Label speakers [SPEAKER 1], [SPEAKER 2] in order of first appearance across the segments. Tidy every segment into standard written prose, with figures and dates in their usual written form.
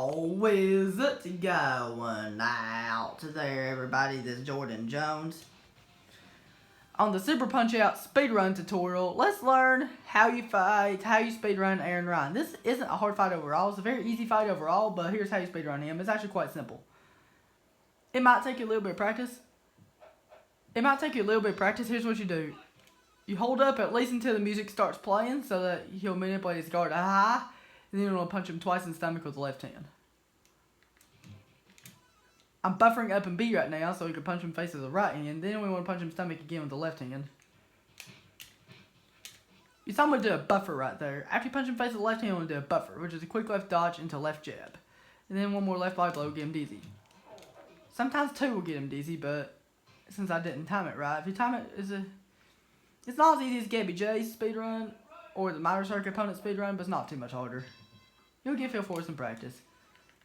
[SPEAKER 1] How is it going out there, everybody? This is Jordan Jones. On the Super Punchout Speedrun tutorial, let's learn how you fight, how you speedrun Aran. This isn't a hard fight overall. It's a very easy fight overall, but here's how you speedrun him. It's actually quite simple. It might take you a little bit of practice. Here's what you do. You hold up at least until the music starts playing so that he'll manipulate his guard high. And then you want to punch him twice in the stomach with the left hand. I'm buffering up and B right now so we can punch him face with the right hand. Then we want to punch him stomach again with the left hand. You saw me do a buffer right there. After you punch him face with the left hand, you want to do a buffer, which is a quick left dodge into left jab. And then one more left body blow will get him dizzy. Sometimes two will get him dizzy, but since I didn't time it right, if you time it, it's not as easy as Gabby J's speedrun or the minor circuit opponent speedrun, but it's not too much harder. You'll get a feel for it in practice.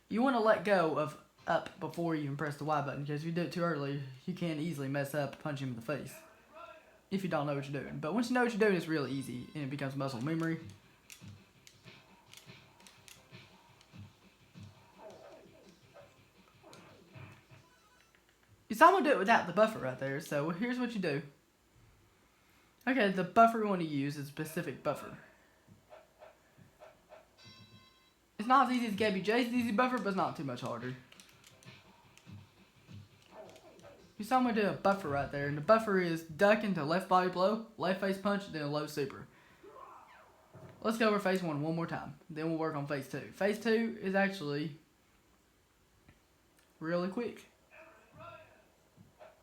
[SPEAKER 1] You want to let go of up before you even press the Y button, because if you do it too early, you can easily mess up and punch him in the face if you don't know what you're doing. But once you know what you're doing, it's really easy and it becomes muscle memory. You saw me do it without the buffer right there, so here's what you do. Okay, the buffer we want to use is a specific buffer. It's not as easy as Gabby J's easy buffer, but it's not too much harder. You saw me do a buffer right there, and the buffer is duck into left body blow, left face punch, then a low super. Let's go over phase one more time, then we'll work on phase two. Phase two is actually really quick.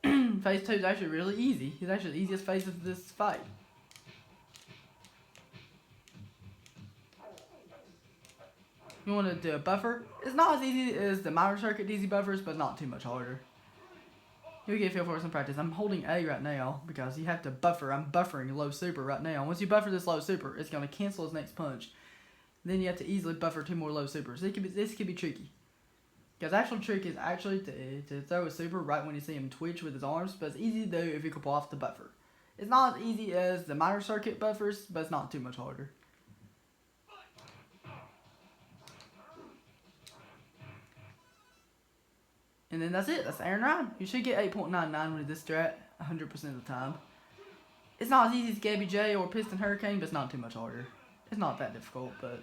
[SPEAKER 1] Phase 2 is actually really easy. It's actually the easiest phase of this fight. You want to do a buffer? It's not as easy as the minor circuit easy buffers, but not too much harder. You'll get a feel for it in practice. I'm holding A right now because you have to buffer. I'm buffering low super right now. Once you buffer this low super, it's going to cancel his next punch. Then you have to easily buffer two more low supers. This could be tricky. Because the actual trick is actually to throw a super right when you see him twitch with his arms, but it's easy to do if you can pull off the buffer. It's not as easy as the minor circuit buffers, but it's not too much harder. And then that's it. That's Aran. You should get 8.99 with this strat 100% of the time. It's not as easy as Gabby J or Piston Hurricane, but it's not too much harder. It's not that difficult, but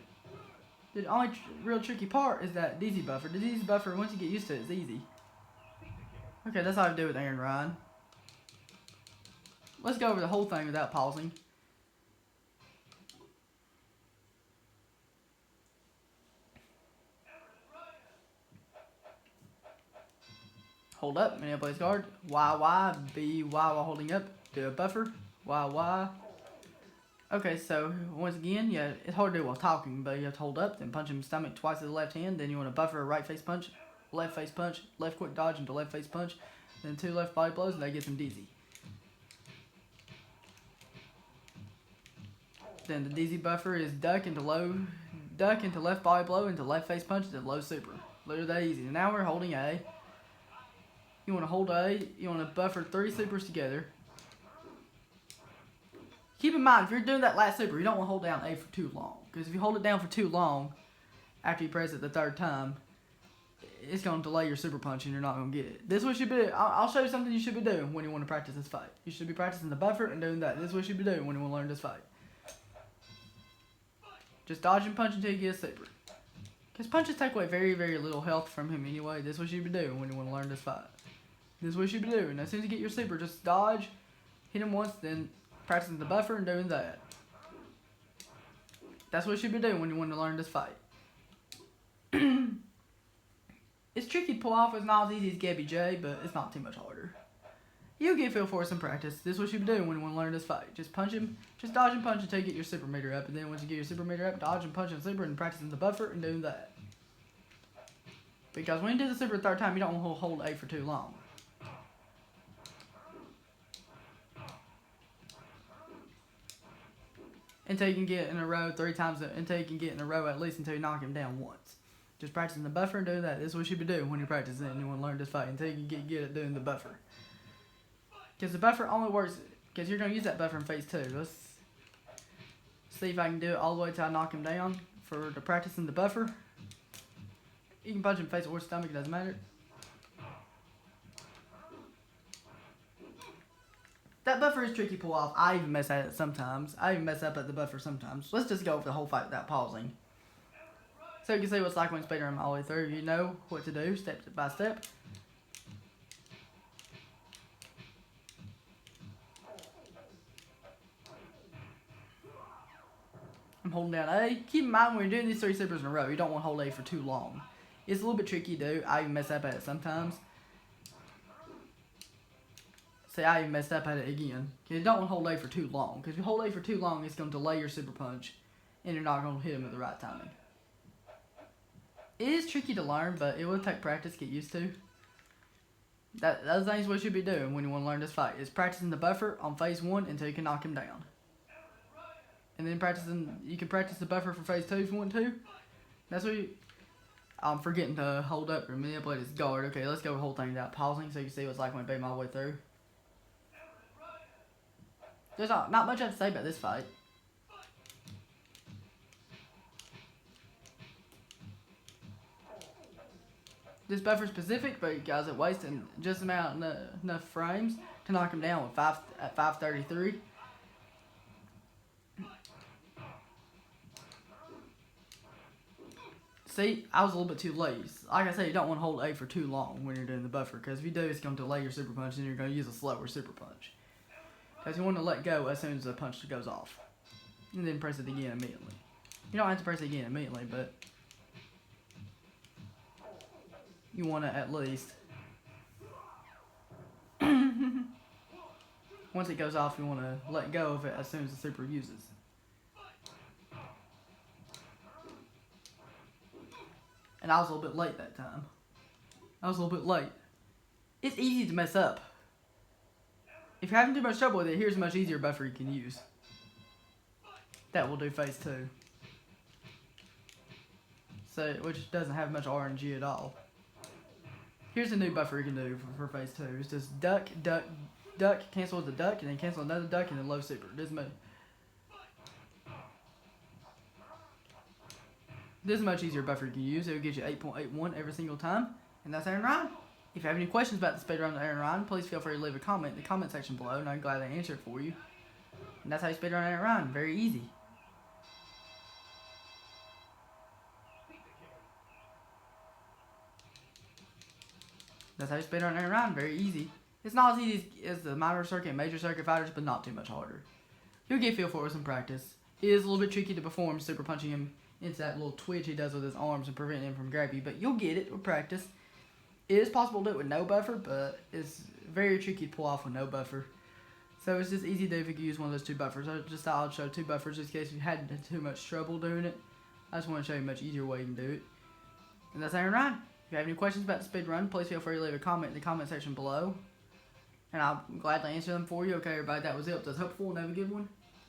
[SPEAKER 1] the only real tricky part is that DZ buffer. The DZ buffer, once you get used to it, it's easy. Okay, that's how I do it with Aran. Let's go over the whole thing without pausing. Hold up, manipulate his guard. Y, B, Y while holding up. Do a buffer. Y. Okay, so once again, yeah, it's hard to do while talking, but you have to hold up, then punch him in the stomach twice with the left hand. Then you want to buffer a right face punch, left quick dodge into left face punch, then two left body blows, and that gets him dizzy. Then the dizzy buffer is duck into left body blow into left face punch, then low super. Literally that easy. Now we're holding A. You want to hold A. You want to buffer 3 supers together. Keep in mind, if you're doing that last super, you don't want to hold down A for too long. Because if you hold it down for too long, after you press it the third time, it's going to delay your super punch and you're not going to get it. This is what you should be doing. I'll show you something you should be doing when you want to practice this fight. You should be practicing the buffer and doing that. This is what you should be doing when you want to learn this fight. Just dodge and punch until you get a super. Because punches take away very, very little health from him anyway. This is what you should be doing when you want to learn this fight. This is what you should be doing. As soon as you get your super, just dodge, hit him once, then practicing the buffer and doing that. That's what you should be doing when you want to learn this fight. It's tricky to pull off. It's not as easy as Gabby J, but it's not too much harder. You'll get a feel for some practice. This is what you should be doing when you want to learn this fight. Just punch him, just dodge and punch until you get your super meter up. And then once you get your super meter up, dodge and punch and super and practicing the buffer and doing that. Because when you do the super the third time, you don't want to hold A for too long. Until you can get in a row 3 times, until you can get in a row at least until you knock him down once. Just practicing the buffer and doing that. This is what you should be doing when you're practicing and you want to learn this fight until you can get good at doing the buffer. Because the buffer only works, because you're going to use that buffer in phase 2. Let's see if I can do it all the way till I knock him down for the practicing the buffer. You can punch him face or stomach, it doesn't matter. That buffer is tricky to pull off. I even mess at it sometimes. I even mess up at the buffer sometimes. Let's just go over the whole fight without pausing. So you can see what it's like when speedrunning all the way through. You know what to do step by step. I'm holding down A. Keep in mind when you're doing these 3 supers in a row, you don't want to hold A for too long. It's a little bit tricky to do. I even mess up at it sometimes. See, I even messed up at it again. You don't want to hold A for too long. Because if you hold A for too long, it's going to delay your super punch. And you're not going to hit him at the right timing. It is tricky to learn, but it will take practice to get used to. Those things we should be doing when you want to learn this fight. Is practicing the buffer on phase 1 until you can knock him down. And then you can practice the buffer for phase 2 if you want to. That's what I'm forgetting to hold up or manipulate his guard. Okay, let's go the whole thing without pausing so you can see what it's like when I beat my way through. There's not much I have to say about this fight. This buffer is specific, but you guys are wasting just enough frames to knock him down with at 533. See, I was a little bit too late. Like I said, you don't want to hold A for too long when you're doing the buffer, because if you do, it's going to delay your super punch and you're going to use a slower super punch. Because you want to let go as soon as the punch goes off. And then press it again immediately. You don't have to press it again immediately, but you want to at least. Once it goes off, you want to let go of it as soon as the super uses. And I was a little bit late that time. I was a little bit late. It's easy to mess up. If you're having too much trouble with it, here's a much easier buffer you can use. That will do phase 2. So, which doesn't have much RNG at all. Here's a new buffer you can do for phase 2. It's just duck, duck, duck, cancel the duck, and then cancel another duck, and then low super. This is a much easier buffer you can use. It will get you 8.81 every single time. And that's Aran. If you have any questions about the speedrun of Aran, please feel free to leave a comment in the comment section below, and I'm glad to answer it for you. And that's how you speedrun Aran. Very easy. That's how you speedrun Aran. Very easy. It's not as easy as the minor circuit and major circuit fighters, but not too much harder. You'll get a feel for it with some practice. It is a little bit tricky to perform super punching him into that little twitch he does with his arms and preventing him from grabbing you, but you'll get it with practice. It is possible to do it with no buffer, but it's very tricky to pull off with no buffer. So it's just easy to do if you can use one of those 2 buffers. I just thought I'd show 2 buffers just in case you had too much trouble doing it. I just want to show you a much easier way you can do it. And that's Aran. If you have any questions about the speedrun, please feel free to leave a comment in the comment section below. And I'll gladly answer them for you. Okay, everybody, that was it. It was hopeful and have a good one.